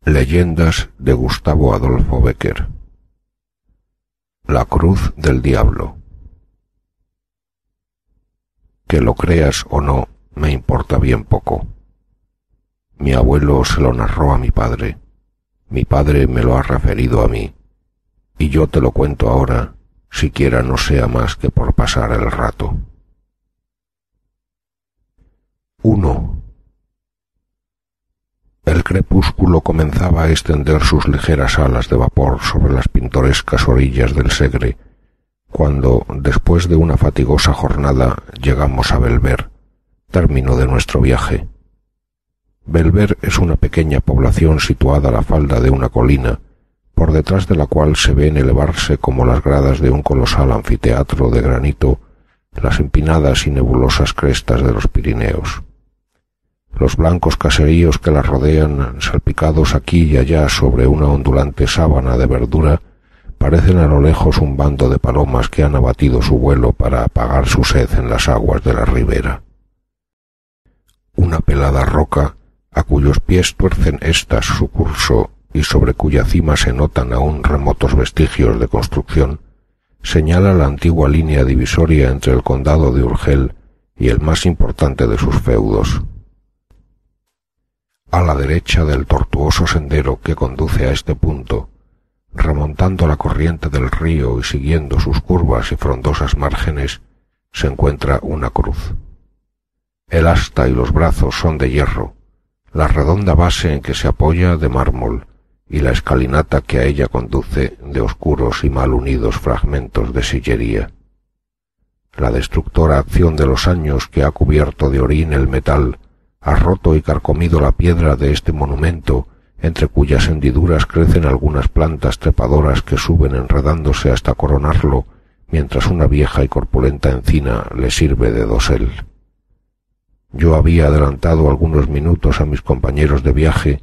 Leyendas de Gustavo Adolfo Bécquer. La cruz del diablo. Que lo creas o no, me importa bien poco. Mi abuelo se lo narró a mi padre me lo ha referido a mí, y yo te lo cuento ahora, siquiera no sea más que por pasar el rato. 1. El crepúsculo comenzaba a extender sus ligeras alas de vapor sobre las pintorescas orillas del Segre, cuando, después de una fatigosa jornada, llegamos a Belver, término de nuestro viaje. Belver es una pequeña población situada a la falda de una colina, por detrás de la cual se ven elevarse como las gradas de un colosal anfiteatro de granito las empinadas y nebulosas crestas de los Pirineos. Los blancos caseríos que la rodean, salpicados aquí y allá sobre una ondulante sábana de verdura, parecen a lo lejos un bando de palomas que han abatido su vuelo para apagar su sed en las aguas de la ribera. Una pelada roca, a cuyos pies tuercen éstas su curso y sobre cuya cima se notan aún remotos vestigios de construcción, señala la antigua línea divisoria entre el condado de Urgel y el más importante de sus feudos. A la derecha del tortuoso sendero que conduce a este punto, remontando la corriente del río y siguiendo sus curvas y frondosas márgenes, se encuentra una cruz. El asta y los brazos son de hierro, la redonda base en que se apoya de mármol y la escalinata que a ella conduce de oscuros y mal unidos fragmentos de sillería. La destructora acción de los años que ha cubierto de orín el metal ha roto y carcomido la piedra de este monumento, entre cuyas hendiduras crecen algunas plantas trepadoras que suben enredándose hasta coronarlo, mientras una vieja y corpulenta encina le sirve de dosel. Yo había adelantado algunos minutos a mis compañeros de viaje,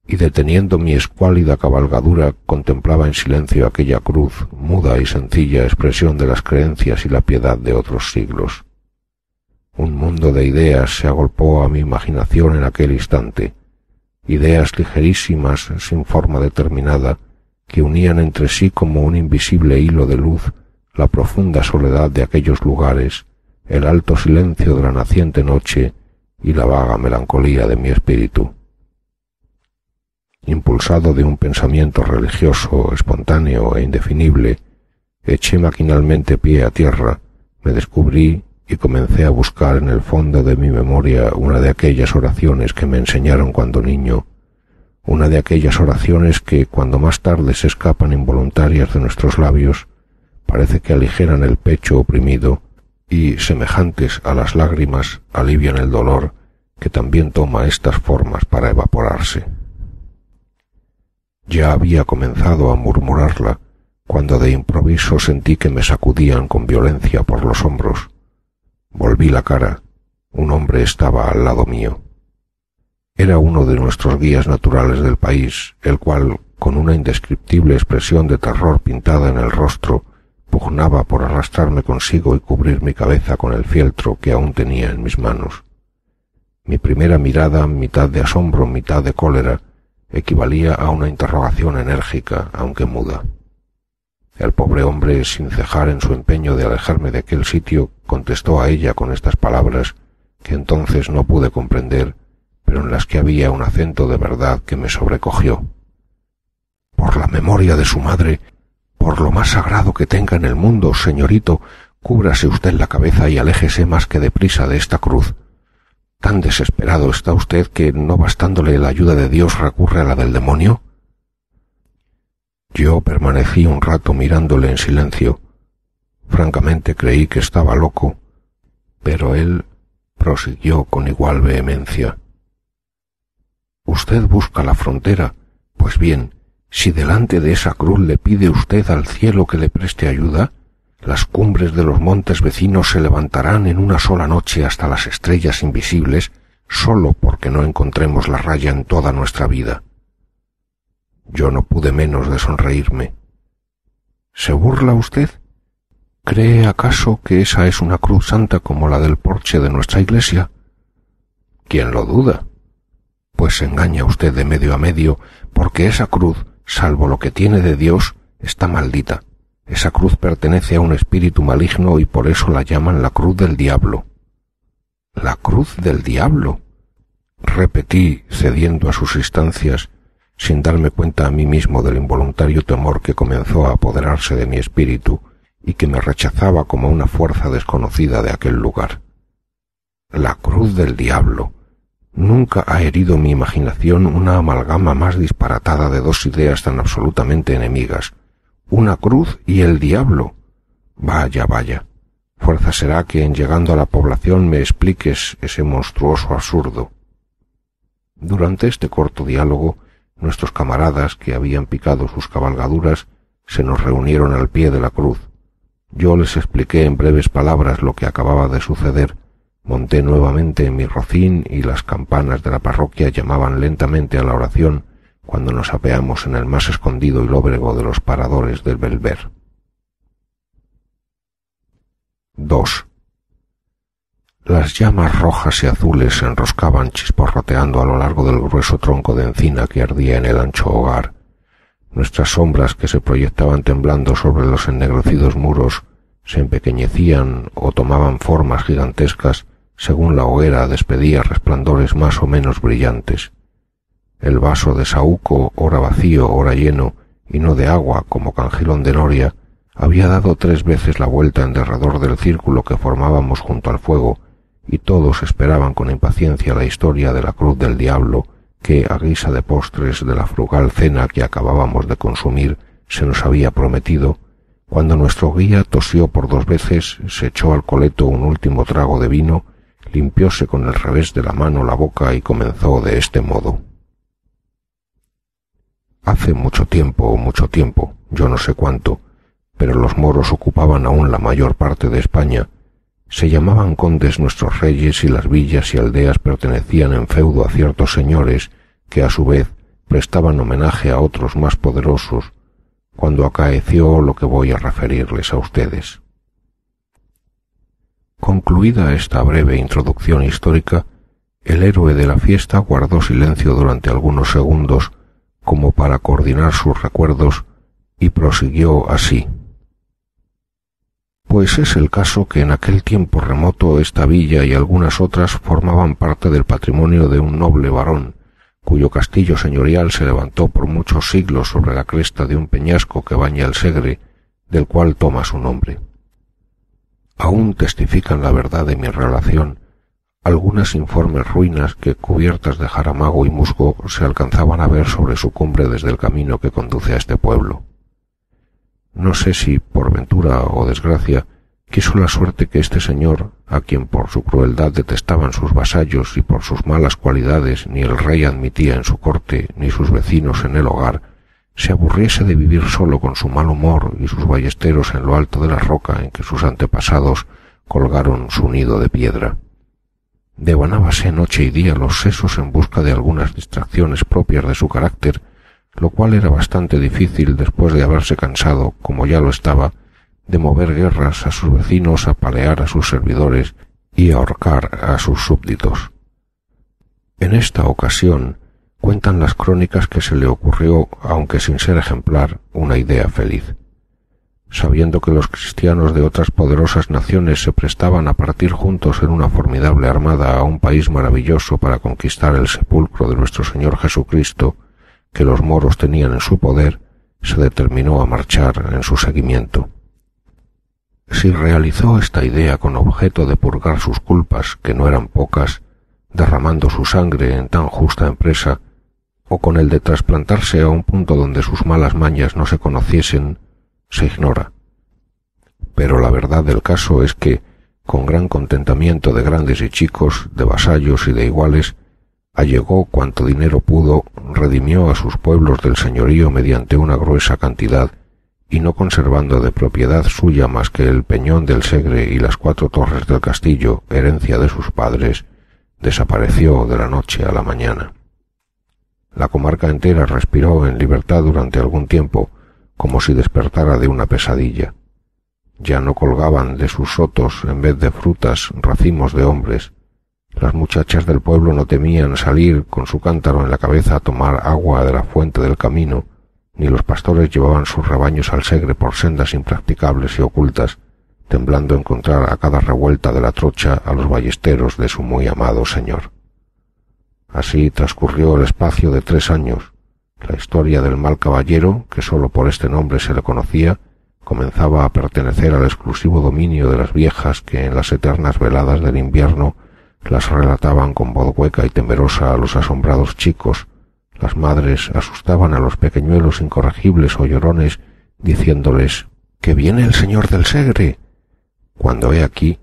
y deteniendo mi escuálida cabalgadura contemplaba en silencio aquella cruz, muda y sencilla expresión de las creencias y la piedad de otros siglos. Un mundo de ideas se agolpó a mi imaginación en aquel instante, ideas ligerísimas, sin forma determinada, que unían entre sí como un invisible hilo de luz la profunda soledad de aquellos lugares, el alto silencio de la naciente noche y la vaga melancolía de mi espíritu. Impulsado de un pensamiento religioso, espontáneo e indefinible, eché maquinalmente pie a tierra, me descubrí y comencé a buscar en el fondo de mi memoria una de aquellas oraciones que me enseñaron cuando niño, una de aquellas oraciones que, cuando más tarde se escapan involuntarias de nuestros labios, parece que aligeran el pecho oprimido y, semejantes a las lágrimas, alivian el dolor que también toma estas formas para evaporarse. Ya había comenzado a murmurarla, cuando de improviso sentí que me sacudían con violencia por los hombros. Volví la cara. Un hombre estaba al lado mío. Era uno de nuestros guías naturales del país, el cual, con una indescriptible expresión de terror pintada en el rostro, pugnaba por arrastrarme consigo y cubrir mi cabeza con el fieltro que aún tenía en mis manos. Mi primera mirada, mitad de asombro, mitad de cólera, equivalía a una interrogación enérgica, aunque muda. El pobre hombre, sin cejar en su empeño de alejarme de aquel sitio, contestó a ella con estas palabras, que entonces no pude comprender, pero en las que había un acento de verdad que me sobrecogió. «Por la memoria de su madre, por lo más sagrado que tenga en el mundo, señorito, cúbrase usted la cabeza y aléjese más que deprisa de esta cruz. ¿Tan desesperado está usted que, no bastándole la ayuda de Dios, recurre a la del demonio?» Yo permanecí un rato mirándole en silencio. Francamente creí que estaba loco, pero él prosiguió con igual vehemencia. «Usted busca la frontera. Pues bien, si delante de esa cruz le pide usted al cielo que le preste ayuda, las cumbres de los montes vecinos se levantarán en una sola noche hasta las estrellas invisibles, solo porque no encontremos la raya en toda nuestra vida». Yo no pude menos de sonreírme. «¿Se burla usted? ¿Cree acaso que esa es una cruz santa como la del porche de nuestra iglesia?» «¿Quién lo duda? Pues se engaña usted de medio a medio, porque esa cruz, salvo lo que tiene de Dios, está maldita. Esa cruz pertenece a un espíritu maligno y por eso la llaman la cruz del diablo. ¿La cruz del diablo?, repetí, cediendo a sus instancias, sin darme cuenta a mí mismo del involuntario temor que comenzó a apoderarse de mi espíritu y que me rechazaba como una fuerza desconocida de aquel lugar. La cruz del diablo. Nunca ha herido mi imaginación una amalgama más disparatada de dos ideas tan absolutamente enemigas. Una cruz y el diablo. Vaya, vaya. Fuerza será que en llegando a la población me expliques ese monstruoso absurdo. Durante este corto diálogo, nuestros camaradas, que habían picado sus cabalgaduras, se nos reunieron al pie de la cruz. Yo les expliqué en breves palabras lo que acababa de suceder, monté nuevamente en mi rocín y las campanas de la parroquia llamaban lentamente a la oración cuando nos apeamos en el más escondido y lóbrego de los paradores del Belver. 2. Las llamas rojas y azules se enroscaban chisporroteando a lo largo del grueso tronco de encina que ardía en el ancho hogar. Nuestras sombras, que se proyectaban temblando sobre los ennegrecidos muros, se empequeñecían o tomaban formas gigantescas según la hoguera despedía resplandores más o menos brillantes. El vaso de saúco, ora vacío, ora lleno, y no de agua como Cangilón de Noria, había dado 3 veces la vuelta en derredor del círculo que formábamos junto al fuego, y todos esperaban con impaciencia la historia de la cruz del diablo que, a guisa de postres de la frugal cena que acabábamos de consumir, se nos había prometido, cuando nuestro guía tosió por 2 veces, se echó al coleto un último trago de vino, limpióse con el revés de la mano la boca y comenzó de este modo. Hace mucho tiempo, yo no sé cuánto, pero los moros ocupaban aún la mayor parte de España. Se llamaban condes nuestros reyes y las villas y aldeas pertenecían en feudo a ciertos señores que a su vez prestaban homenaje a otros más poderosos, cuando acaeció lo que voy a referirles a ustedes. Concluida esta breve introducción histórica, el héroe de la fiesta guardó silencio durante algunos segundos como para coordinar sus recuerdos y prosiguió así. Pues es el caso que en aquel tiempo remoto esta villa y algunas otras formaban parte del patrimonio de un noble varón, cuyo castillo señorial se levantó por muchos siglos sobre la cresta de un peñasco que baña el Segre, del cual toma su nombre. Aún testifican la verdad de mi relación algunas informes ruinas que, cubiertas de jaramago y musgo, se alcanzaban a ver sobre su cumbre desde el camino que conduce a este pueblo. No sé si, por ventura o desgracia, quiso la suerte que este señor, a quien por su crueldad detestaban sus vasallos y por sus malas cualidades ni el rey admitía en su corte ni sus vecinos en el hogar, se aburriese de vivir solo con su mal humor y sus ballesteros en lo alto de la roca en que sus antepasados colgaron su nido de piedra. Devanábase noche y día los sesos en busca de algunas distracciones propias de su carácter, lo cual era bastante difícil después de haberse cansado, como ya lo estaba, de mover guerras a sus vecinos, apalear a sus servidores y ahorcar a sus súbditos. En esta ocasión, cuentan las crónicas que se le ocurrió, aunque sin ser ejemplar, una idea feliz. Sabiendo que los cristianos de otras poderosas naciones se prestaban a partir juntos en una formidable armada a un país maravilloso para conquistar el sepulcro de nuestro Señor Jesucristo, que los moros tenían en su poder, se determinó a marchar en su seguimiento. Si realizó esta idea con objeto de purgar sus culpas, que no eran pocas, derramando su sangre en tan justa empresa, o con el de trasplantarse a un punto donde sus malas mañas no se conociesen, se ignora. Pero la verdad del caso es que, con gran contentamiento de grandes y chicos, de vasallos y de iguales, allegó cuanto dinero pudo, redimió a sus pueblos del señorío mediante una gruesa cantidad, y no conservando de propiedad suya más que el peñón del Segre y las 4 torres del castillo, herencia de sus padres, desapareció de la noche a la mañana. La comarca entera respiró en libertad durante algún tiempo, como si despertara de una pesadilla. Ya no colgaban de sus sotos, en vez de frutas, racimos de hombres, Las muchachas del pueblo no temían salir con su cántaro en la cabeza a tomar agua de la fuente del camino, ni los pastores llevaban sus rebaños al Segre por sendas impracticables y ocultas, temblando encontrar a cada revuelta de la trocha a los ballesteros de su muy amado señor. Así transcurrió el espacio de 3 años. La historia del mal caballero, que sólo por este nombre se le conocía, comenzaba a pertenecer al exclusivo dominio de las viejas que en las eternas veladas del invierno las relataban con voz hueca y temerosa a los asombrados chicos. Las madres asustaban a los pequeñuelos incorregibles o llorones, diciéndoles «¡Que viene el señor del Segre!», cuando he aquí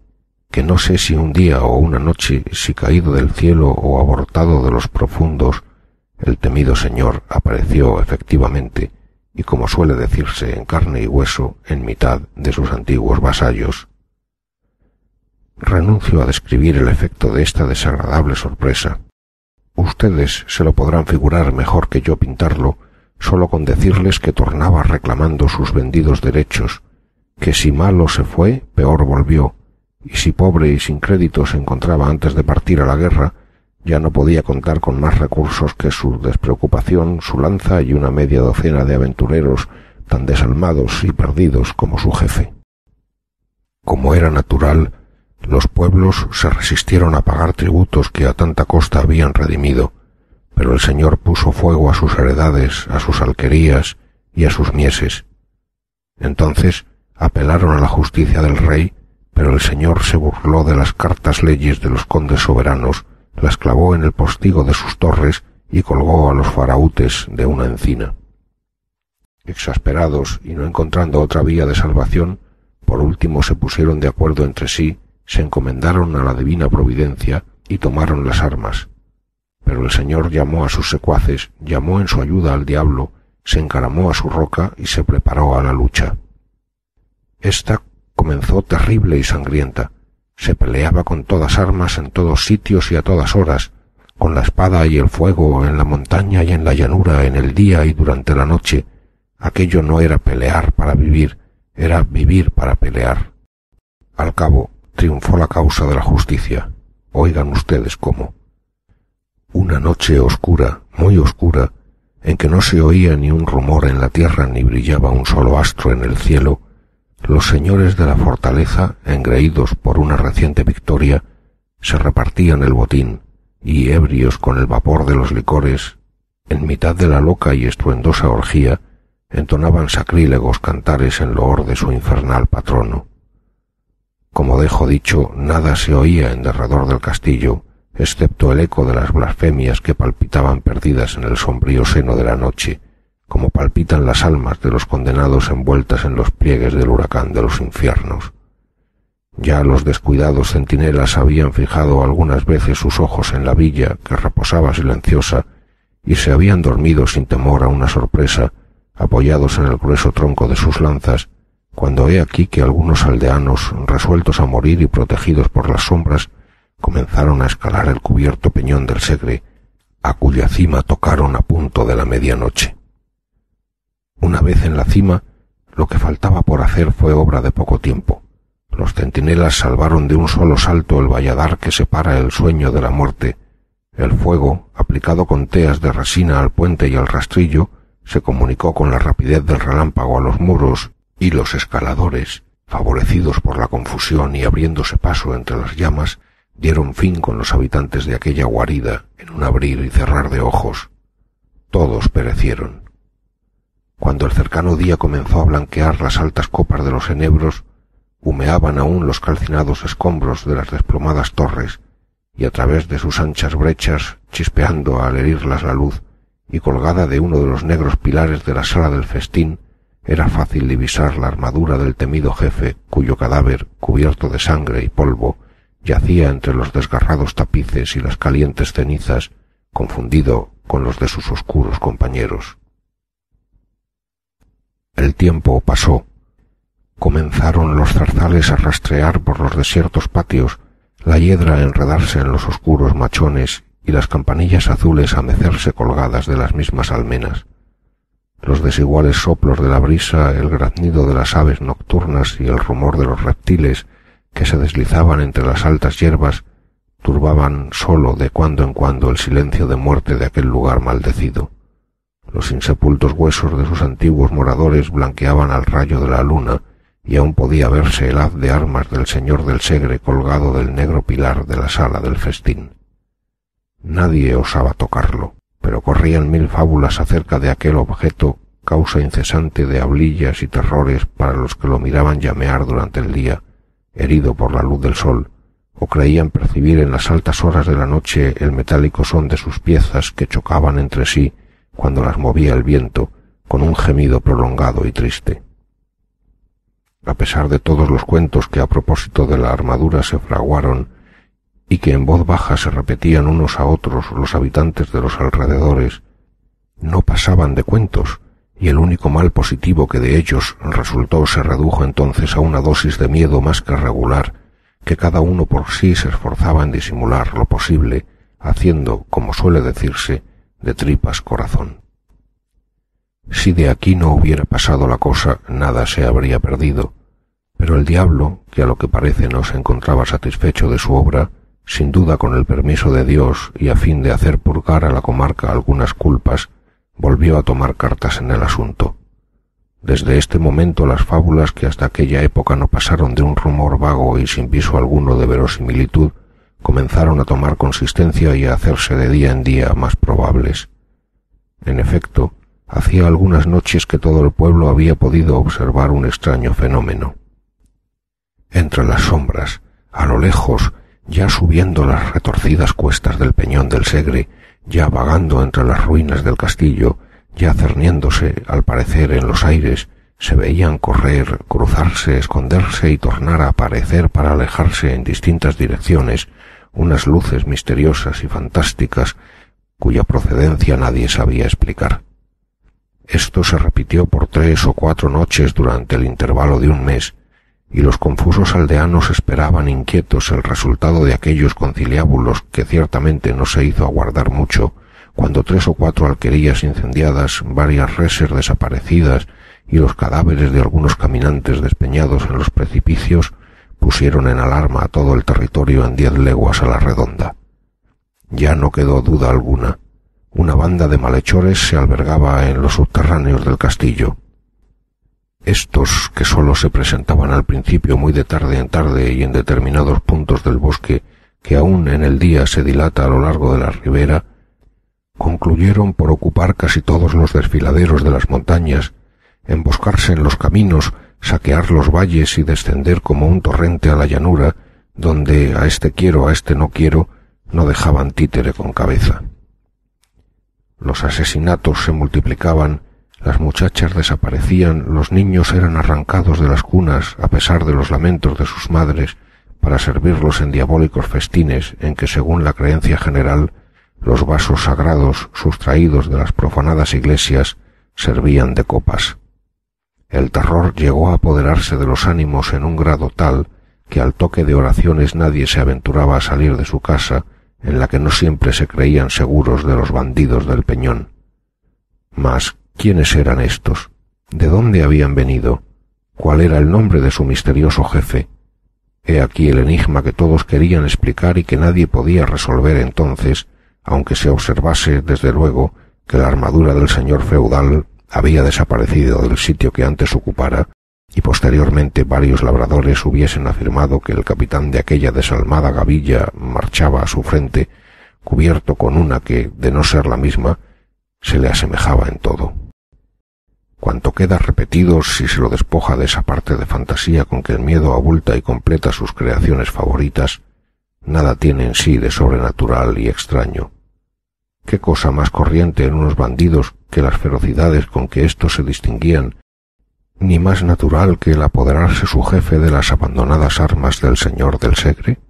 que no sé si un día o una noche, si caído del cielo o abortado de los profundos, el temido señor apareció efectivamente, y como suele decirse en carne y hueso, en mitad de sus antiguos vasallos. Renuncio a describir el efecto de esta desagradable sorpresa. Ustedes se lo podrán figurar mejor que yo pintarlo, solo con decirles que tornaba reclamando sus vendidos derechos, que si malo se fue, peor volvió, y si pobre y sin crédito se encontraba antes de partir a la guerra, ya no podía contar con más recursos que su despreocupación, su lanza y una media docena de aventureros tan desalmados y perdidos como su jefe. Como era natural, los pueblos se resistieron a pagar tributos que a tanta costa habían redimido, pero el señor puso fuego a sus heredades, a sus alquerías y a sus mieses. Entonces apelaron a la justicia del rey, pero el señor se burló de las cartas leyes de los condes soberanos, las clavó en el postigo de sus torres y colgó a los faraútes de una encina. Exasperados y no encontrando otra vía de salvación, por último se pusieron de acuerdo entre sí, se encomendaron a la divina providencia y tomaron las armas. Pero el señor llamó a sus secuaces, llamó en su ayuda al diablo, se encaramó a su roca y se preparó a la lucha. Esta comenzó terrible y sangrienta. Se peleaba con todas armas en todos sitios y a todas horas, con la espada y el fuego, en la montaña y en la llanura, en el día y durante la noche. Aquello no era pelear para vivir, era vivir para pelear. Al cabo, triunfó la causa de la justicia. Oigan ustedes cómo. Una noche oscura, muy oscura, en que no se oía ni un rumor en la tierra ni brillaba un solo astro en el cielo, los señores de la fortaleza, engreídos por una reciente victoria, se repartían el botín, y ebrios con el vapor de los licores, en mitad de la loca y estruendosa orgía, entonaban sacrílegos cantares en loor de su infernal patrono. Como dejo dicho, nada se oía en derredor del castillo, excepto el eco de las blasfemias que palpitaban perdidas en el sombrío seno de la noche, como palpitan las almas de los condenados envueltas en los pliegues del huracán de los infiernos. Ya los descuidados centinelas habían fijado algunas veces sus ojos en la villa que reposaba silenciosa y se habían dormido sin temor a una sorpresa, apoyados en el grueso tronco de sus lanzas, cuando he aquí que algunos aldeanos, resueltos a morir y protegidos por las sombras, comenzaron a escalar el cubierto peñón del Segre, a cuya cima tocaron a punto de la medianoche. Una vez en la cima, lo que faltaba por hacer fue obra de poco tiempo. Los centinelas salvaron de un solo salto el valladar que separa el sueño de la muerte. El fuego, aplicado con teas de resina al puente y al rastrillo, se comunicó con la rapidez del relámpago a los muros, y los escaladores, favorecidos por la confusión y abriéndose paso entre las llamas, dieron fin con los habitantes de aquella guarida en un abrir y cerrar de ojos. Todos perecieron. Cuando el cercano día comenzó a blanquear las altas copas de los enebros, humeaban aún los calcinados escombros de las desplomadas torres, y a través de sus anchas brechas, chispeando al herirlas la luz, y colgada de uno de los negros pilares de la sala del festín, era fácil divisar la armadura del temido jefe, cuyo cadáver, cubierto de sangre y polvo, yacía entre los desgarrados tapices y las calientes cenizas, confundido con los de sus oscuros compañeros. El tiempo pasó. Comenzaron los zarzales a rastrear por los desiertos patios, la hiedra a enredarse en los oscuros machones y las campanillas azules a mecerse colgadas de las mismas almenas. Los desiguales soplos de la brisa, el graznido de las aves nocturnas y el rumor de los reptiles que se deslizaban entre las altas hierbas turbaban sólo de cuando en cuando el silencio de muerte de aquel lugar maldecido. Los insepultos huesos de sus antiguos moradores blanqueaban al rayo de la luna, y aún podía verse el haz de armas del señor del Segre colgado del negro pilar de la sala del festín. Nadie osaba tocarlo, pero corrían mil fábulas acerca de aquel objeto, causa incesante de hablillas y terrores para los que lo miraban llamear durante el día, herido por la luz del sol, o creían percibir en las altas horas de la noche el metálico son de sus piezas que chocaban entre sí cuando las movía el viento, con un gemido prolongado y triste. A pesar de todos los cuentos que a propósito de la armadura se fraguaron y que en voz baja se repetían unos a otros los habitantes de los alrededores, no pasaban de cuentos, y el único mal positivo que de ellos resultó se redujo entonces a una dosis de miedo más que regular, que cada uno por sí se esforzaba en disimular lo posible, haciendo, como suele decirse, de tripas corazón. Si de aquí no hubiera pasado la cosa, nada se habría perdido, pero el diablo, que a lo que parece no se encontraba satisfecho de su obra, sin duda con el permiso de Dios y a fin de hacer purgar a la comarca algunas culpas, volvió a tomar cartas en el asunto. Desde este momento las fábulas que hasta aquella época no pasaron de un rumor vago y sin viso alguno de verosimilitud, comenzaron a tomar consistencia y a hacerse de día en día más probables. En efecto, hacía algunas noches que todo el pueblo había podido observar un extraño fenómeno. Entre las sombras, a lo lejos, ya subiendo las retorcidas cuestas del peñón del Segre, ya vagando entre las ruinas del castillo, ya cerniéndose, al parecer, en los aires, se veían correr, cruzarse, esconderse y tornar a aparecer para alejarse en distintas direcciones unas luces misteriosas y fantásticas cuya procedencia nadie sabía explicar. Esto se repitió por 3 o 4 noches durante el intervalo de un mes, y los confusos aldeanos esperaban inquietos el resultado de aquellos conciliábulos que ciertamente no se hizo aguardar mucho, cuando 3 o 4 alquerías incendiadas, varias reses desaparecidas y los cadáveres de algunos caminantes despeñados en los precipicios pusieron en alarma a todo el territorio en 10 leguas a la redonda. Ya no quedó duda alguna. Una banda de malhechores se albergaba en los subterráneos del castillo. Estos, que sólo se presentaban al principio muy de tarde en tarde y en determinados puntos del bosque que aún en el día se dilata a lo largo de la ribera, concluyeron por ocupar casi todos los desfiladeros de las montañas, emboscarse en los caminos, saquear los valles y descender como un torrente a la llanura, donde a este quiero, a este no quiero, no dejaban títere con cabeza. Los asesinatos se multiplicaban, las muchachas desaparecían, los niños eran arrancados de las cunas a pesar de los lamentos de sus madres para servirlos en diabólicos festines en que, según la creencia general, los vasos sagrados sustraídos de las profanadas iglesias servían de copas. El terror llegó a apoderarse de los ánimos en un grado tal que al toque de oraciones nadie se aventuraba a salir de su casa, en la que no siempre se creían seguros de los bandidos del peñón. Mas, ¿quiénes eran estos? ¿De dónde habían venido? ¿Cuál era el nombre de su misterioso jefe? He aquí el enigma que todos querían explicar y que nadie podía resolver entonces, aunque se observase, desde luego, que la armadura del señor feudal había desaparecido del sitio que antes ocupara, y posteriormente varios labradores hubiesen afirmado que el capitán de aquella desalmada gavilla marchaba a su frente, cubierto con una que, de no ser la misma, se le asemejaba en todo. Cuanto queda repetido si se lo despoja de esa parte de fantasía con que el miedo abulta y completa sus creaciones favoritas, nada tiene en sí de sobrenatural y extraño. ¿Qué cosa más corriente en unos bandidos que las ferocidades con que éstos se distinguían, ni más natural que el apoderarse su jefe de las abandonadas armas del señor del Segre?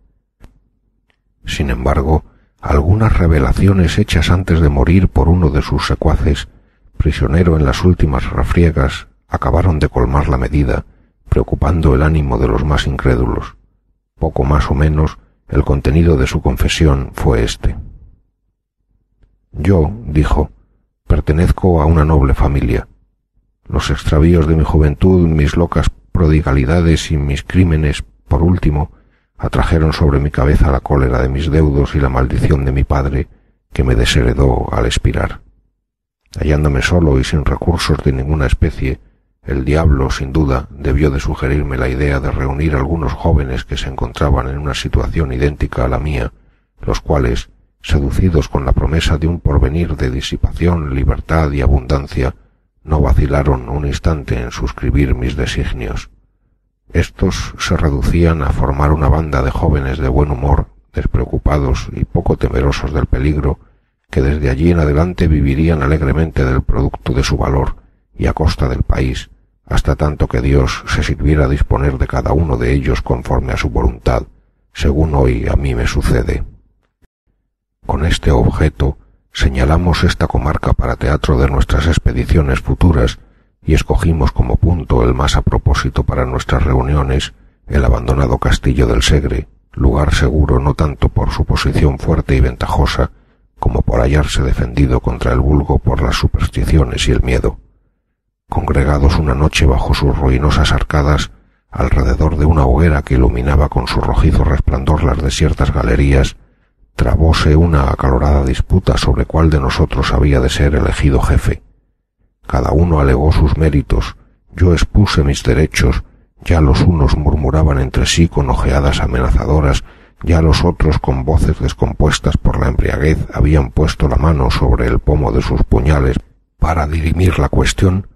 Sin embargo, algunas revelaciones hechas antes de morir por uno de sus secuaces, prisionero en las últimas refriegas, acabaron de colmar la medida, preocupando el ánimo de los más incrédulos. Poco más o menos, el contenido de su confesión fue este. Yo, dijo, pertenezco a una noble familia. Los extravíos de mi juventud, mis locas prodigalidades y mis crímenes, por último, atrajeron sobre mi cabeza la cólera de mis deudos y la maldición de mi padre, que me desheredó al expirar. Hallándome solo y sin recursos de ninguna especie, el diablo, sin duda, debió de sugerirme la idea de reunir a algunos jóvenes que se encontraban en una situación idéntica a la mía, los cuales, seducidos con la promesa de un porvenir de disipación, libertad y abundancia, no vacilaron un instante en suscribir mis designios. Estos se reducían a formar una banda de jóvenes de buen humor, despreocupados y poco temerosos del peligro, que desde allí en adelante vivirían alegremente del producto de su valor y a costa del país, hasta tanto que Dios se sirviera a disponer de cada uno de ellos conforme a su voluntad, según hoy a mí me sucede. Con este objeto señalamos esta comarca para teatro de nuestras expediciones futuras y escogimos como punto el más a propósito para nuestras reuniones el abandonado castillo del Segre, lugar seguro no tanto por su posición fuerte y ventajosa, como por hallarse defendido contra el vulgo por las supersticiones y el miedo. Congregados una noche bajo sus ruinosas arcadas, alrededor de una hoguera que iluminaba con su rojizo resplandor las desiertas galerías, trabóse una acalorada disputa sobre cuál de nosotros había de ser elegido jefe. Cada uno alegó sus méritos, yo expuse mis derechos, ya los unos murmuraban entre sí con ojeadas amenazadoras, ya los otros con voces descompuestas por la embriaguez habían puesto la mano sobre el pomo de sus puñales para dirimir la cuestión,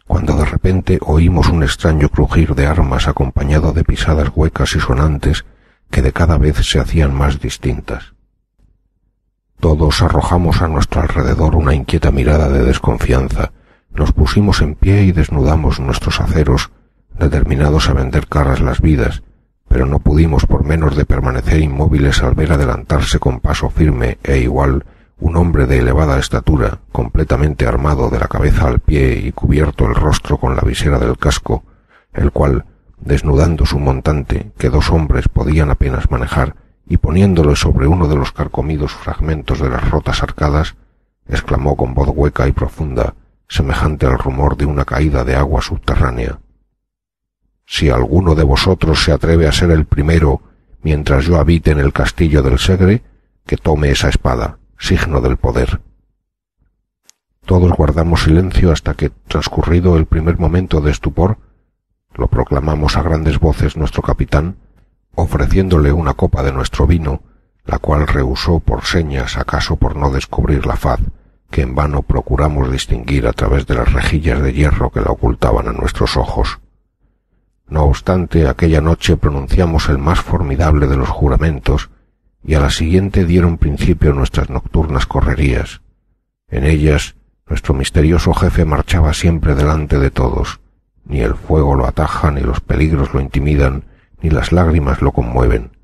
cuando de repente oímos un extraño crujir de armas acompañado de pisadas huecas y sonantes que de cada vez se hacían más distintas. Todos arrojamos a nuestro alrededor una inquieta mirada de desconfianza, nos pusimos en pie y desnudamos nuestros aceros, determinados a vender caras las vidas, pero no pudimos por menos de permanecer inmóviles al ver adelantarse con paso firme e igual un hombre de elevada estatura, completamente armado de la cabeza al pie y cubierto el rostro con la visera del casco, el cual, desnudando su montante, que dos hombres podían apenas manejar, y poniéndolo sobre uno de los carcomidos fragmentos de las rotas arcadas, exclamó con voz hueca y profunda, semejante al rumor de una caída de agua subterránea: «Si alguno de vosotros se atreve a ser el primero, mientras yo habite en el castillo del Segre, que tome esa espada, signo del poder». Todos guardamos silencio hasta que, transcurrido el primer momento de estupor, lo proclamamos a grandes voces nuestro capitán, ofreciéndole una copa de nuestro vino, la cual rehusó por señas, acaso por no descubrir la faz, que en vano procuramos distinguir a través de las rejillas de hierro que la ocultaban a nuestros ojos. No obstante, aquella noche pronunciamos el más formidable de los juramentos, y a la siguiente dieron principio nuestras nocturnas correrías. En ellas, nuestro misterioso jefe marchaba siempre delante de todos. Ni el fuego lo ataja, ni los peligros lo intimidan, ni las lágrimas lo conmueven.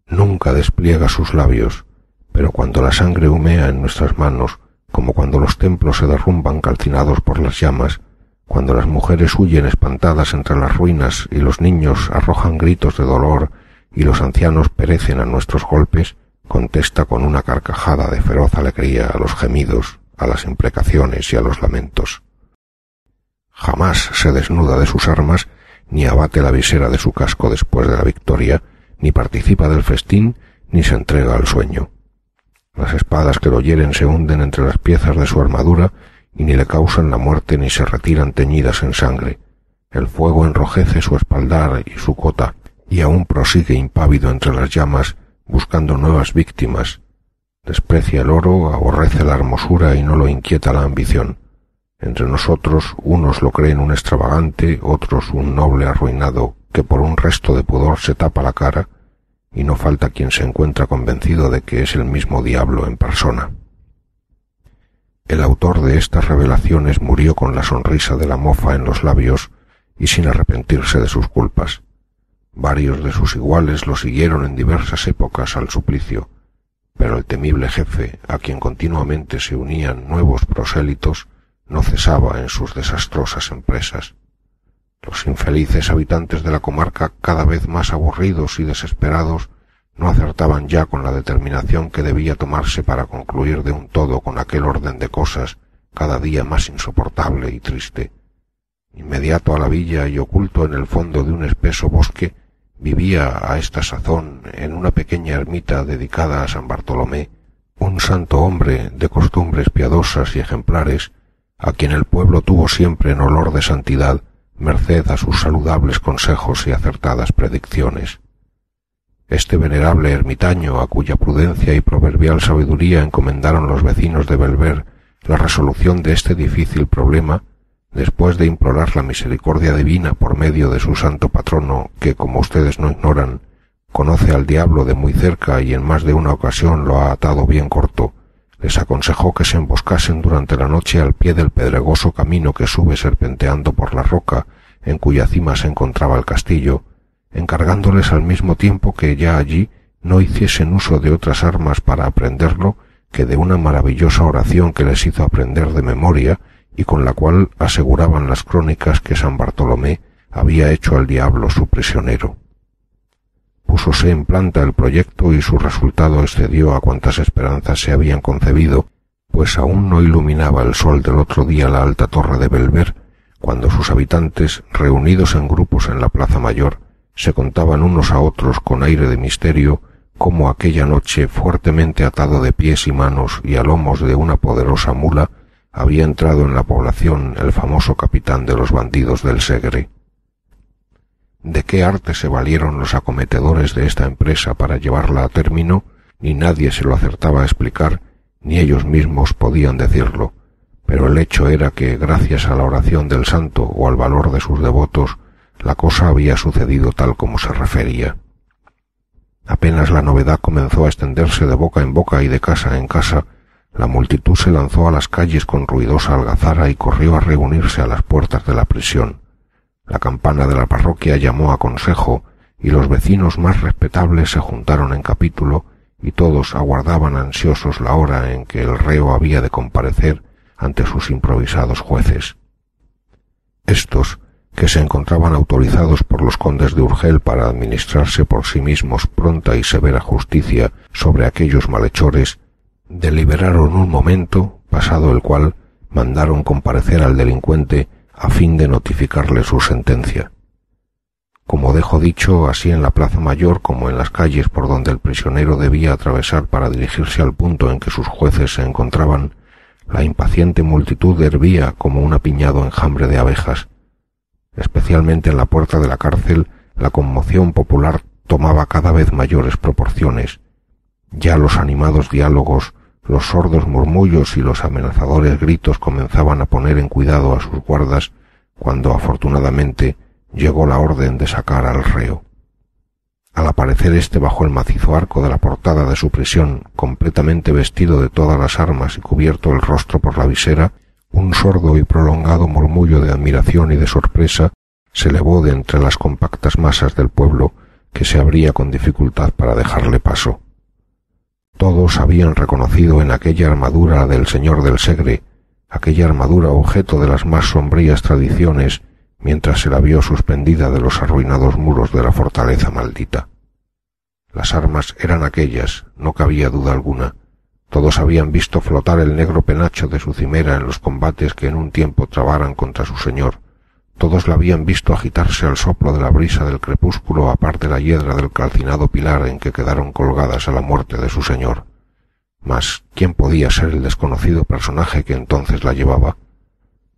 Nunca despliega sus labios, pero cuando la sangre humea en nuestras manos, como cuando los templos se derrumban calcinados por las llamas, cuando las mujeres huyen espantadas entre las ruinas y los niños arrojan gritos de dolor y los ancianos perecen a nuestros golpes, contesta con una carcajada de feroz alegría a los gemidos, a las imprecaciones y a los lamentos. Jamás se desnuda de sus armas, ni abate la visera de su casco después de la victoria, ni participa del festín, ni se entrega al sueño. Las espadas que lo hieren se hunden entre las piezas de su armadura y ni le causan la muerte ni se retiran teñidas en sangre. El fuego enrojece su espaldar y su cota, y aún prosigue impávido entre las llamas, buscando nuevas víctimas. Desprecia el oro, aborrece la hermosura y no lo inquieta la ambición. Entre nosotros, unos lo creen un extravagante, otros un noble arruinado que por un resto de pudor se tapa la cara, y no falta quien se encuentra convencido de que es el mismo diablo en persona. El autor de estas revelaciones murió con la sonrisa de la mofa en los labios y sin arrepentirse de sus culpas. Varios de sus iguales lo siguieron en diversas épocas al suplicio, pero el temible jefe, a quien continuamente se unían nuevos prosélitos, no cesaba en sus desastrosas empresas. Los infelices habitantes de la comarca, cada vez más aburridos y desesperados, no acertaban ya con la determinación que debía tomarse para concluir de un todo con aquel orden de cosas cada día más insoportable y triste. Inmediato a la villa y oculto en el fondo de un espeso bosque, vivía a esta sazón en una pequeña ermita dedicada a San Bartolomé, un santo hombre de costumbres piadosas y ejemplares, a quien el pueblo tuvo siempre en olor de santidad, merced a sus saludables consejos y acertadas predicciones. Este venerable ermitaño, a cuya prudencia y proverbial sabiduría encomendaron los vecinos de Belver la resolución de este difícil problema, después de implorar la misericordia divina por medio de su santo patrono, que, como ustedes no ignoran, conoce al diablo de muy cerca y en más de una ocasión lo ha atado bien corto, les aconsejó que se emboscasen durante la noche al pie del pedregoso camino que sube serpenteando por la roca, en cuya cima se encontraba el castillo, encargándoles al mismo tiempo que ya allí no hiciesen uso de otras armas para aprenderlo que de una maravillosa oración que les hizo aprender de memoria y con la cual aseguraban las crónicas que San Bartolomé había hecho al diablo su prisionero. Púsose en planta el proyecto y su resultado excedió a cuantas esperanzas se habían concebido, pues aún no iluminaba el sol del otro día la alta torre de Belver, cuando sus habitantes, reunidos en grupos en la plaza mayor, se contaban unos a otros con aire de misterio cómo aquella noche, fuertemente atado de pies y manos y a lomos de una poderosa mula, había entrado en la población el famoso capitán de los bandidos del Segre. De qué arte se valieron los acometedores de esta empresa para llevarla a término, ni nadie se lo acertaba a explicar, ni ellos mismos podían decirlo, pero el hecho era que, gracias a la oración del santo o al valor de sus devotos, la cosa había sucedido tal como se refería. Apenas la novedad comenzó a extenderse de boca en boca y de casa en casa, la multitud se lanzó a las calles con ruidosa algazara y corrió a reunirse a las puertas de la prisión. La campana de la parroquia llamó a consejo, y los vecinos más respetables se juntaron en capítulo, y todos aguardaban ansiosos la hora en que el reo había de comparecer ante sus improvisados jueces. Estos, que se encontraban autorizados por los condes de Urgel para administrarse por sí mismos pronta y severa justicia sobre aquellos malhechores, deliberaron un momento, pasado el cual mandaron comparecer al delincuente a fin de notificarle su sentencia. Como dejo dicho, así en la plaza mayor como en las calles por donde el prisionero debía atravesar para dirigirse al punto en que sus jueces se encontraban, la impaciente multitud hervía como un apiñado enjambre de abejas. Especialmente en la puerta de la cárcel, la conmoción popular tomaba cada vez mayores proporciones. Ya los animados diálogos, los sordos murmullos y los amenazadores gritos comenzaban a poner en cuidado a sus guardas, cuando afortunadamente llegó la orden de sacar al reo. Al aparecer éste bajo el macizo arco de la portada de su prisión, completamente vestido de todas las armas y cubierto el rostro por la visera, un sordo y prolongado murmullo de admiración y de sorpresa se elevó de entre las compactas masas del pueblo, que se abría con dificultad para dejarle paso. Todos habían reconocido en aquella armadura del señor del Segre, aquella armadura objeto de las más sombrías tradiciones, mientras se la vio suspendida de los arruinados muros de la fortaleza maldita. Las armas eran aquellas, no cabía duda alguna. Todos habían visto flotar el negro penacho de su cimera en los combates que en un tiempo trabaran contra su señor. Todos la habían visto agitarse al soplo de la brisa del crepúsculo a par de la hiedra del calcinado pilar en que quedaron colgadas a la muerte de su señor. Mas, ¿quién podía ser el desconocido personaje que entonces la llevaba?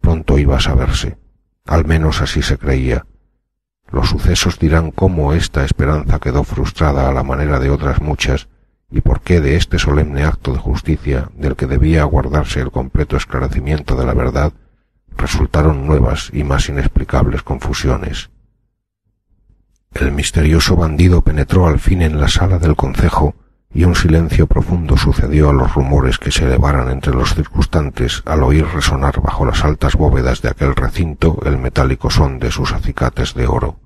Pronto iba a saberse. Al menos así se creía. Los sucesos dirán cómo esta esperanza quedó frustrada a la manera de otras muchas, y por qué de este solemne acto de justicia, del que debía aguardarse el completo esclarecimiento de la verdad, resultaron nuevas y más inexplicables confusiones. El misterioso bandido penetró al fin en la sala del concejo, y un silencio profundo sucedió a los rumores que se elevaran entre los circunstantes al oír resonar bajo las altas bóvedas de aquel recinto el metálico son de sus acicates de oro.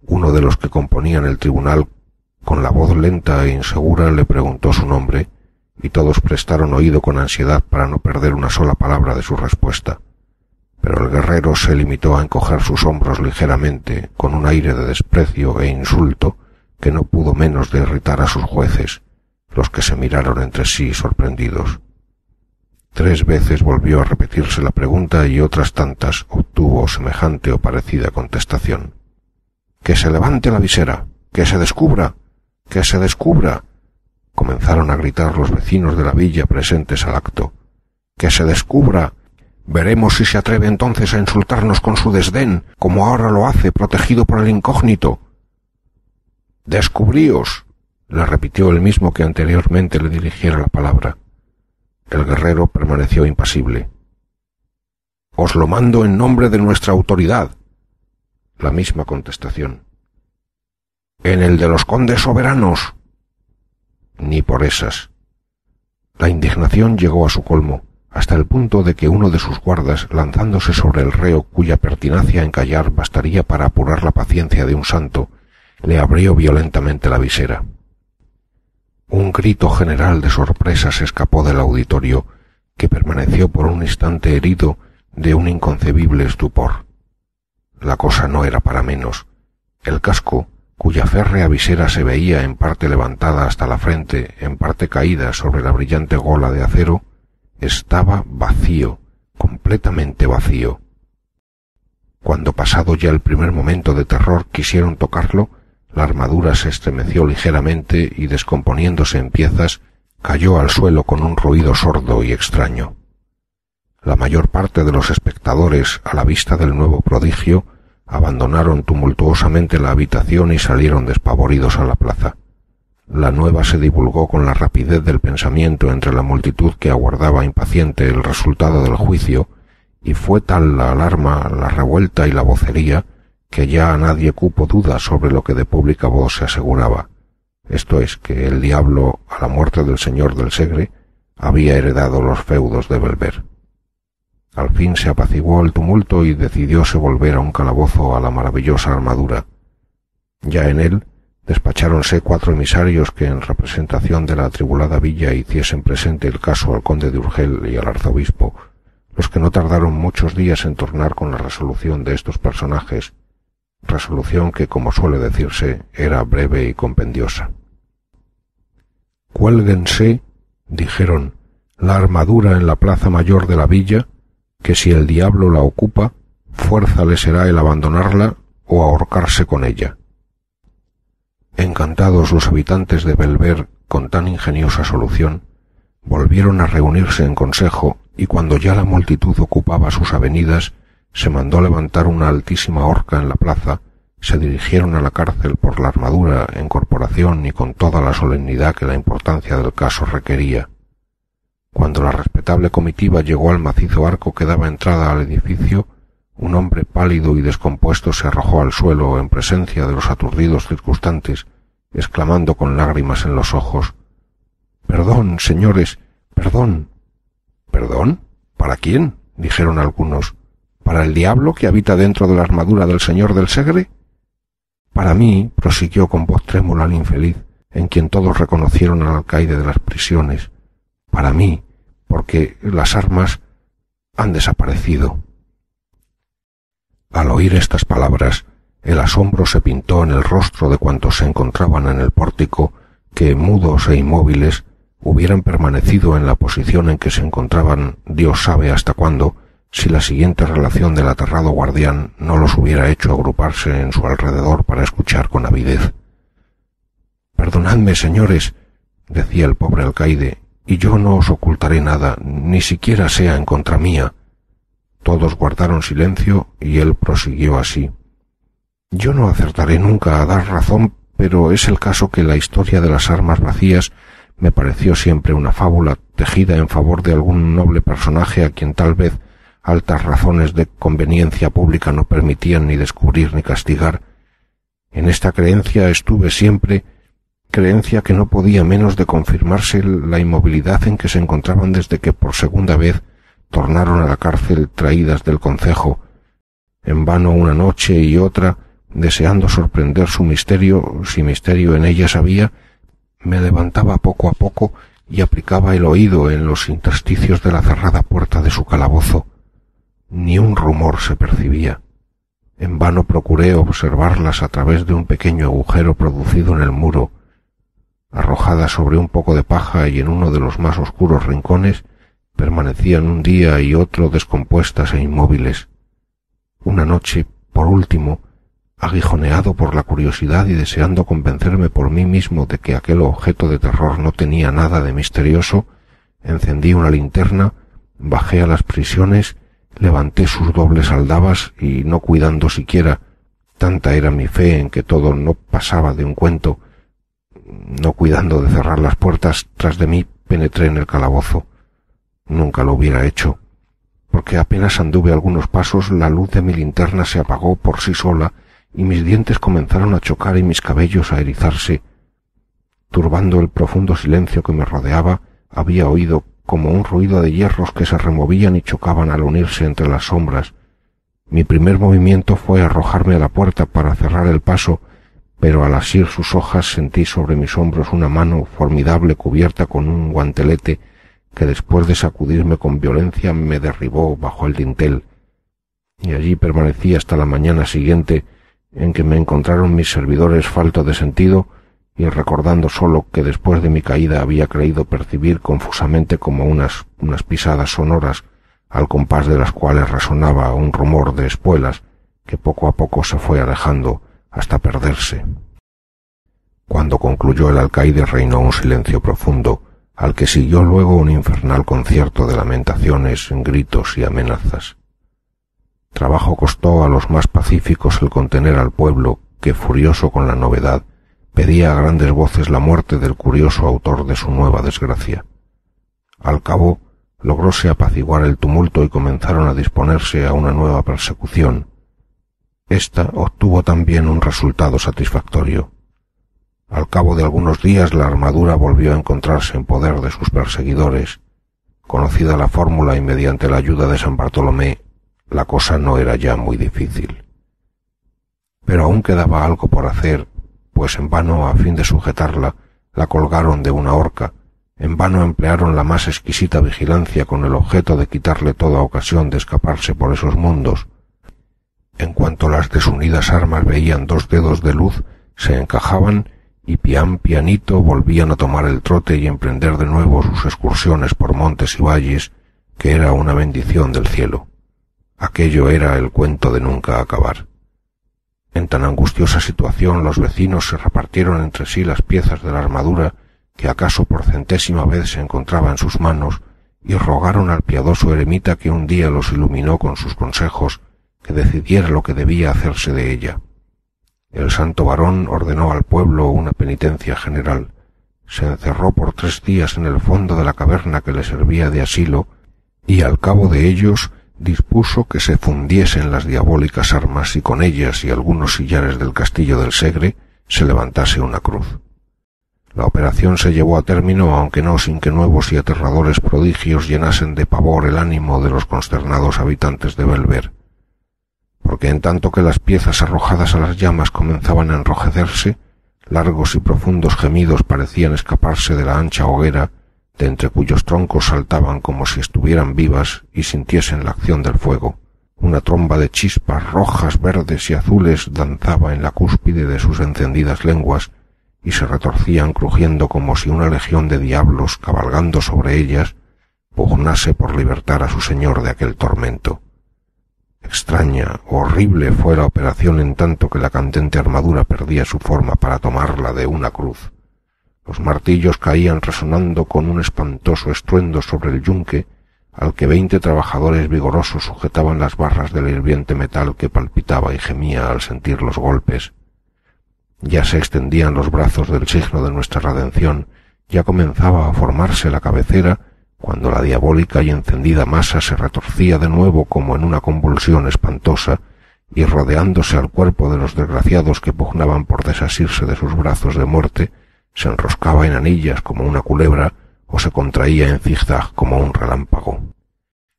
Uno de los que componían el tribunal, con la voz lenta e insegura, le preguntó su nombre, y todos prestaron oído con ansiedad para no perder una sola palabra de su respuesta. Pero el guerrero se limitó a encoger sus hombros ligeramente, con un aire de desprecio e insulto que no pudo menos de irritar a sus jueces, los que se miraron entre sí sorprendidos. 3 veces volvió a repetirse la pregunta y otras tantas obtuvo semejante o parecida contestación. ¡Que se levante la visera! ¡Que se descubra! ¡Que se descubra! Comenzaron a gritar los vecinos de la villa presentes al acto. ¡Que se descubra! Veremos si se atreve entonces a insultarnos con su desdén, como ahora lo hace, protegido por el incógnito. —¡Descubríos! —le repitió el mismo que anteriormente le dirigiera la palabra. El guerrero permaneció impasible. —Os lo mando en nombre de nuestra autoridad. La misma contestación. —En el de los condes soberanos. Ni por esas. La indignación llegó a su colmo, hasta el punto de que uno de sus guardas, lanzándose sobre el reo cuya pertinacia en callar bastaría para apurar la paciencia de un santo, le abrió violentamente la visera. Un grito general de sorpresa se escapó del auditorio, que permaneció por un instante herido de un inconcebible estupor. La cosa no era para menos. El casco, cuya férrea visera se veía en parte levantada hasta la frente, en parte caída sobre la brillante gola de acero, estaba vacío, completamente vacío. Cuando pasado ya el primer momento de terror quisieron tocarlo, la armadura se estremeció ligeramente y, descomponiéndose en piezas, cayó al suelo con un ruido sordo y extraño. La mayor parte de los espectadores, a la vista del nuevo prodigio, abandonaron tumultuosamente la habitación y salieron despavoridos a la plaza. La nueva se divulgó con la rapidez del pensamiento entre la multitud que aguardaba impaciente el resultado del juicio, y fue tal la alarma, la revuelta y la vocería, que ya a nadie cupo duda sobre lo que de pública voz se aseguraba, esto es, que el diablo, a la muerte del señor del Segre, había heredado los feudos de Belver. Al fin se apaciguó el tumulto y decidióse volver a un calabozo a la maravillosa armadura. Ya en él despacháronse 4 emisarios que en representación de la atribulada villa hiciesen presente el caso al conde de Urgel y al arzobispo, los que no tardaron muchos días en tornar con la resolución de estos personajes, resolución que, como suele decirse, era breve y compendiosa. «Cuélguense», dijeron, «la armadura en la plaza mayor de la villa, que si el diablo la ocupa, fuerza le será el abandonarla o ahorcarse con ella». Encantados los habitantes de Belver con tan ingeniosa solución, volvieron a reunirse en consejo, y cuando ya la multitud ocupaba sus avenidas, se mandó levantar una altísima horca en la plaza, se dirigieron a la cárcel por la armadura en corporación y con toda la solemnidad que la importancia del caso requería. Cuando la respetable comitiva llegó al macizo arco que daba entrada al edificio, un hombre pálido y descompuesto se arrojó al suelo en presencia de los aturdidos circunstantes, exclamando con lágrimas en los ojos: «Perdón, señores, perdón». «¿Perdón? ¿Para quién?», dijeron algunos. «¿Para el diablo que habita dentro de la armadura del señor del Segre?» «Para mí», prosiguió con voz trémula el infeliz, en quien todos reconocieron al alcaide de las prisiones, «para mí, porque las armas han desaparecido». Al oír estas palabras, el asombro se pintó en el rostro de cuantos se encontraban en el pórtico, que, mudos e inmóviles, hubieran permanecido en la posición en que se encontraban Dios sabe hasta cuándo, si la siguiente relación del aterrado guardián no los hubiera hecho agruparse en su alrededor para escuchar con avidez. «Perdonadme, señores», decía el pobre alcaide, «y yo no os ocultaré nada, ni siquiera sea en contra mía». Todos guardaron silencio y él prosiguió así: «Yo no acertaré nunca a dar razón, pero es el caso que la historia de las armas vacías me pareció siempre una fábula tejida en favor de algún noble personaje a quien tal vez altas razones de conveniencia pública no permitían ni descubrir ni castigar. En esta creencia estuve siempre, creencia que no podía menos de confirmarse la inmovilidad en que se encontraban desde que por segunda vez tornaron a la cárcel traídas del concejo, en vano una noche y otra, deseando sorprender su misterio, si misterio en ellas había, me levantaba poco a poco y aplicaba el oído en los intersticios de la cerrada puerta de su calabozo. Ni un rumor se percibía. En vano procuré observarlas a través de un pequeño agujero producido en el muro. Arrojadas sobre un poco de paja y en uno de los más oscuros rincones, permanecían un día y otro descompuestas e inmóviles. Una noche, por último, aguijoneado por la curiosidad y deseando convencerme por mí mismo de que aquel objeto de terror no tenía nada de misterioso, encendí una linterna, bajé a las prisiones, levanté sus dobles aldabas y, no cuidando siquiera, tanta era mi fe en que todo no pasaba de un cuento, no cuidando de cerrar las puertas tras de mí, penetré en el calabozo. Nunca lo hubiera hecho, porque apenas anduve algunos pasos, la luz de mi linterna se apagó por sí sola y mis dientes comenzaron a chocar y mis cabellos a erizarse. Turbando el profundo silencio que me rodeaba, había oído como un ruido de hierros que se removían y chocaban al unirse entre las sombras. Mi primer movimiento fue arrojarme a la puerta para cerrar el paso, pero al asir sus hojas sentí sobre mis hombros una mano formidable cubierta con un guantelete que después de sacudirme con violencia me derribó bajo el dintel, y allí permanecí hasta la mañana siguiente, en que me encontraron mis servidores falto de sentido y recordando sólo que después de mi caída había creído percibir confusamente como unas pisadas sonoras, al compás de las cuales resonaba un rumor de espuelas que poco a poco se fue alejando hasta perderse. Cuando concluyó el alcaide reinó un silencio profundo, al que siguió luego un infernal concierto de lamentaciones, gritos y amenazas. Trabajo costó a los más pacíficos el contener al pueblo, que, furioso con la novedad, pedía a grandes voces la muerte del curioso autor de su nueva desgracia. Al cabo, logróse apaciguar el tumulto y comenzaron a disponerse a una nueva persecución. Esta obtuvo también un resultado satisfactorio. Al cabo de algunos días la armadura volvió a encontrarse en poder de sus perseguidores. Conocida la fórmula y mediante la ayuda de San Bartolomé, la cosa no era ya muy difícil. Pero aún quedaba algo por hacer, pues en vano, a fin de sujetarla, la colgaron de una horca, en vano emplearon la más exquisita vigilancia con el objeto de quitarle toda ocasión de escaparse por esos mundos. En cuanto las desunidas armas veían dos dedos de luz, se encajaban y pianito volvían a tomar el trote y emprender de nuevo sus excursiones por montes y valles, que era una bendición del cielo. Aquello era el cuento de nunca acabar. En tan angustiosa situación los vecinos se repartieron entre sí las piezas de la armadura que acaso por centésima vez se encontraba en sus manos y rogaron al piadoso eremita que un día los iluminó con sus consejos que decidiera lo que debía hacerse de ella. El santo varón ordenó al pueblo una penitencia general, se encerró por 3 días en el fondo de la caverna que le servía de asilo y al cabo de ellos dispuso que se fundiesen las diabólicas armas y con ellas y algunos sillares del castillo del Segre se levantase una cruz. La operación se llevó a término, aunque no sin que nuevos y aterradores prodigios llenasen de pavor el ánimo de los consternados habitantes de Belver, porque en tanto que las piezas arrojadas a las llamas comenzaban a enrojecerse, largos y profundos gemidos parecían escaparse de la ancha hoguera, de entre cuyos troncos saltaban como si estuvieran vivas y sintiesen la acción del fuego. Una tromba de chispas rojas, verdes y azules danzaba en la cúspide de sus encendidas lenguas, y se retorcían crujiendo como si una legión de diablos, cabalgando sobre ellas, pugnase por libertar a su señor de aquel tormento. Extraña, horrible fue la operación en tanto que la candente armadura perdía su forma para tomarla de una cruz. Los martillos caían resonando con un espantoso estruendo sobre el yunque, al que 20 trabajadores vigorosos sujetaban las barras del hirviente metal que palpitaba y gemía al sentir los golpes. Ya se extendían los brazos del signo de nuestra redención, ya comenzaba a formarse la cabecera, cuando la diabólica y encendida masa se retorcía de nuevo como en una convulsión espantosa, y rodeándose al cuerpo de los desgraciados que pugnaban por desasirse de sus brazos de muerte, se enroscaba en anillas como una culebra o se contraía en zigzag como un relámpago.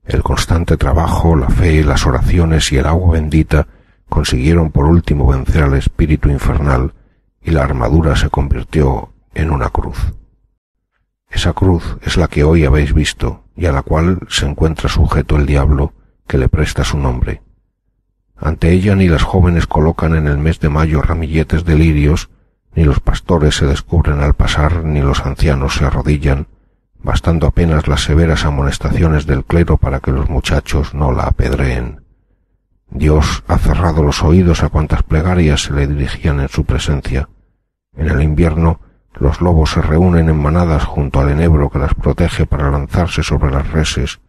El constante trabajo, la fe, las oraciones y el agua bendita consiguieron por último vencer al espíritu infernal y la armadura se convirtió en una cruz. Esa cruz es la que hoy habéis visto y a la cual se encuentra sujeto el diablo que le presta su nombre. Ante ella ni las jóvenes colocan en el mes de mayo ramilletes de lirios, ni los pastores se descubren al pasar, ni los ancianos se arrodillan, bastando apenas las severas amonestaciones del clero para que los muchachos no la apedreen. Dios ha cerrado los oídos a cuantas plegarias se le dirigían en su presencia. En el invierno, los lobos se reúnen en manadas junto al enebro que las protege para lanzarse sobre las reses.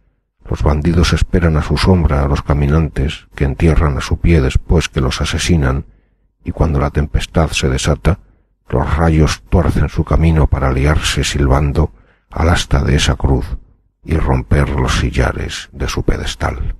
Los bandidos esperan a su sombra a los caminantes, que entierran a su pie después que los asesinan, y cuando la tempestad se desata, los rayos tuercen su camino para liarse silbando al asta de esa cruz y romper los sillares de su pedestal.